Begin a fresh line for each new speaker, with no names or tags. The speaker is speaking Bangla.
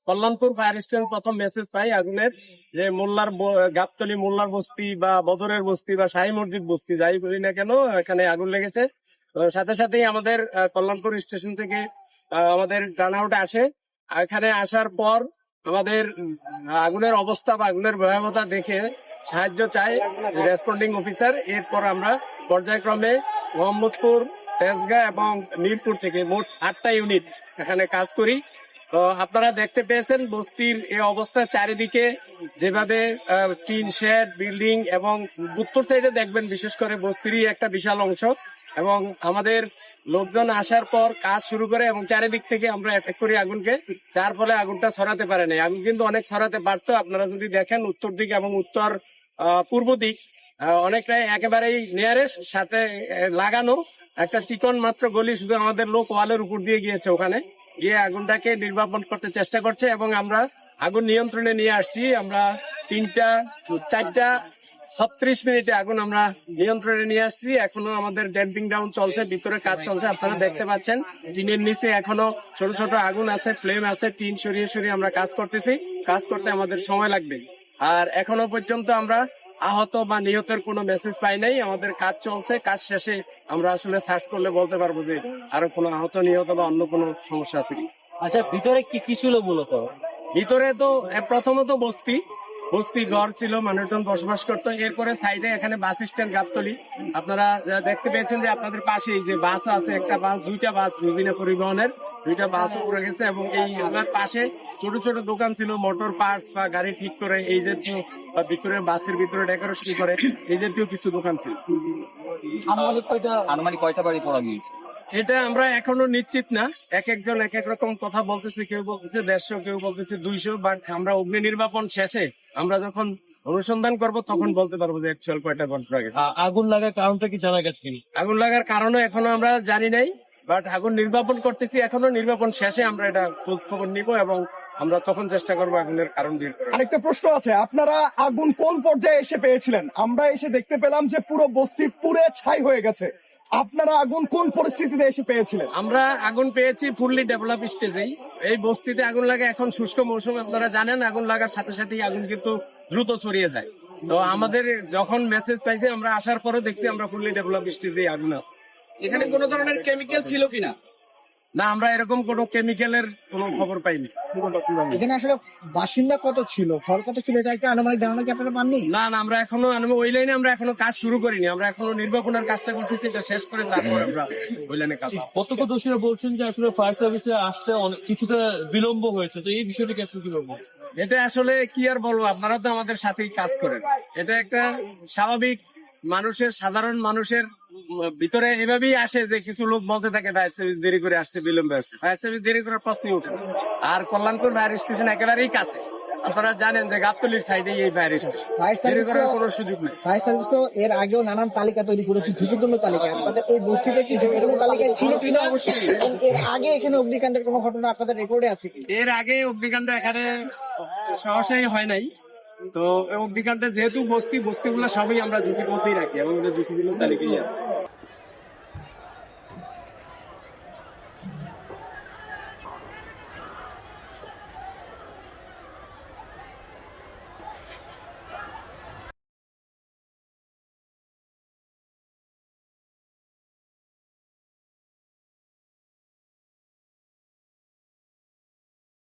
কল্যাণপুর ফায়ার স্টেশন প্রথম মেসেজ পাই আগুনের, যে মোল্লার গাবতলী মোল্লার বস্তি বা বদরের বস্তি বা শাহী মসজিদ বস্তি যাই বলি না কেন, এখানে আগুন লেগেছে। তো সাথে সাথেই আমাদের কল্যাণপুর স্টেশন থেকে আমাদের টার্ন আউট আসে। এখানে আসার পর আমাদের আগুনের অবস্থা বা আগুনের ভয়াবহতা দেখে সাহায্য চাই রেসপন্ডিং অফিসার। এরপর আমরা পর্যায়ক্রমে মোহাম্মদপুর, তেজগাঁ এবং মিরপুর থেকে মোট 8টা ইউনিট এখানে কাজ করি। তো আপনারা দেখতে পেয়েছেন বস্তির এই অবস্থা, চারিদিকে যেভাবে টিন শেড বিল্ডিং, এবং উত্তর সাইডে দেখবেন বিশেষ করে বস্তিরই একটা বিশাল অংশ। এবং আমাদের লোকজন আসার পর কাজ শুরু করে এবং চারিদিক থেকে আমরা অ্যাটাক করি আগুনকে, যার ফলে আগুনটা ছড়াতে পারে নাই। আগুন কিন্তু অনেক ছড়াতে পারতো। আপনারা যদি দেখেন উত্তর দিক এবং উত্তর পূর্ব দিক অনেকটাই একেবারেই নিয়ারেস্ট সাথে লাগানো একটা চিকন মাত্র গলি, শুধু আমাদের লোক ওয়ালের উপর দিয়ে গিয়েছে, ওখানে গিয়ে আগুনটাকে নির্বাপন করতে চেষ্টা করছে এবং আমরা আগুন নিয়ন্ত্রণে নিয়ে আসছি। আমরা 4:36 আগুন আমরা নিয়ন্ত্রণে নিয়ে আসছি। এখনো আমাদের ড্যাম্পিং ডাউন চলছে, ভিতরে কাজ চলছে, আপনারা দেখতে পাচ্ছেন। টিনের নিচে এখনো ছোট ছোট আগুন আছে, ফ্লেম আছে, টিন সরিয়ে সরিয়ে আমরা কাজ করতেছি। কাজ করতে আমাদের সময় লাগবে। আর এখনো পর্যন্ত আমরা আহত বা নিহতের কোনো মেসেজ পাই নাই। আমাদের কাজ চলছে, কাজ শেষে আমরা আসলে সার্চ করলে বলতে পারবো যে আরো কোনো আহত নিহত বা অন্য কোনো সমস্যা আছে কি।
আচ্ছা, ভিতরে কি কি ছিল মূলত?
ভিতরে তো প্রথমত বস্তি ঘর ছিল, মানুষজন বসবাস করতো। এরপরে সাইডে এখানে বাস স্ট্যান্ড গাবতলী, আপনারা দেখতে পেয়েছেন যে আপনাদের পাশেই যে বাস আছে, একটা বাস, 2টা বাস রুবিনা পরিবহনের 2টা বাস উপরে গেছে। এবং এই আমার পাশে ছোট ছোট দোকান ছিল, মোটর পার্টস বা গাড়ি ঠিক করে এই জাতীয়, বা ভিতরে বাসের ভিতরে ডেকোরেশন করে এই জাতীয় কিছু দোকান ছিল।
আনুমানিক কয়টা বাড়ি পড়া গিয়েছে?
এটা আমরা এখনো নিশ্চিত না, এক একজন এক এক রকম কথা বলতেছে। কেউ বলতেছে 150, কেউ বলতেছে 200। বাট আমরা অগ্নি নির্বাপন শেষে আমরা যখন অনুসন্ধান করব তখন বলতে পারবো যে অ্যাকচুয়াল কয়টা ঘটনা গেছে।
আগুন লাগার কারণটা কি জানা গেছে?
আগুন লাগার কারণে এখনো আমরা জানি নাই, বাট আগুন নির্বাপন করতেছি। এখনো নির্বাপন শেষে আমরা এটা খোঁজ খবর নিব এবং আমরা তখন চেষ্টা করবো আগুনের কারণ বের করার।
আরেকটা প্রশ্ন আছে, আপনারা আগুন কোন পর্যায়ে এসে পেয়েছিলেন? আমরা এসে দেখতে পেলাম যে পুরো বস্তি পুড়ে ছাই হয়ে গেছে। আপনারা আগুন কোন পরিস্থিতিতে এসে পেয়েছিলেন?
আমরা আগুন পেয়েছি ফুললি ডেভেলপ স্টেজেই। এই বস্তিতে আগুন লাগে এখন শুষ্ক মৌসুম, আপনারা জানেন। আগুন লাগার সাথে সাথেই আগুন কিন্তু দ্রুত ছড়িয়ে যায়। তো আমাদের যখন মেসেজ পাইছে, আমরা আসার পরে দেখছি আমরা ফুললি ডেভেলপ স্টেজেই আগুন আছে।
এখানে কোনো ধরনের কেমিক্যাল ছিল কিনা?
না, আমরা এরকম কোনো কেমিক্যালের কোনো খবর পাইনি।
এখানে আসলে বাসিন্দা কত ছিল, ফল কত ছিল, এটা একটা আনুমানিক ধারণা কি আপনারা পাননি?
না, আমরা এখনো ওই লাইনে আমরা এখনো কাজ শুরু করিনি। আমরা এখনো নির্বাপনের কাজটা করতেছি, এটা শেষ করে তারপর আমরা ওই লাইনে কাজ।
প্রত্যক্ষদর্শীরা বলছেন যে আসলে ফায়ার সার্ভিসে আসতে অনেক কিছুটা বিলম্ব হয়েছে, তো এই বিষয়টিকে আসলে কি বলবো?
এটা আসলে কি আর বলবো, আপনারা তো আমাদের সাথেই কাজ করেন। এটা একটা স্বাভাবিক সাধারণ মানুষের ভিতরে এভাবেই আসে যে কিছু লোক বলতে থাকে ফায়ার সার্ভিস দেরি করে আসছে, বিলম্বে আসছে। ফায়ার সার্ভিস দেরি করার প্রশ্নই ওঠে না। আর কল্যাণপুর ফায়ার স্টেশন একেবারেই কাছে, আপনারা জানেন যে গাবতলীর সাইডে এই ফায়ার স্টেশন, দেরি করার কোনো সুযোগ নেই।
ফায়ার সার্ভিসও এর আগেও নানান তালিকা তৈরি করেছে, ঝুঁকিপূর্ণ তালিকা। আপনাদের এই বস্তিতে কি ঝুঁকিপূর্ণ তালিকায় ছিল কিনা?
অবশ্যই।
এবং এর আগে এখানে অগ্নিকাণ্ডের কোনো ঘটনা আপনাদের রেকর্ডে আছে কি?
এর আগে অগ্নিকাণ্ড এখানে সহসাই হয় নাই। তো অগ্নিকাণ্ডে যেহেতু বস্তিগুলো সবই আমরা ঝুঁকির মধ্যেই রাখি এবং ঝুঁকিগুলো তালিকায় আছে।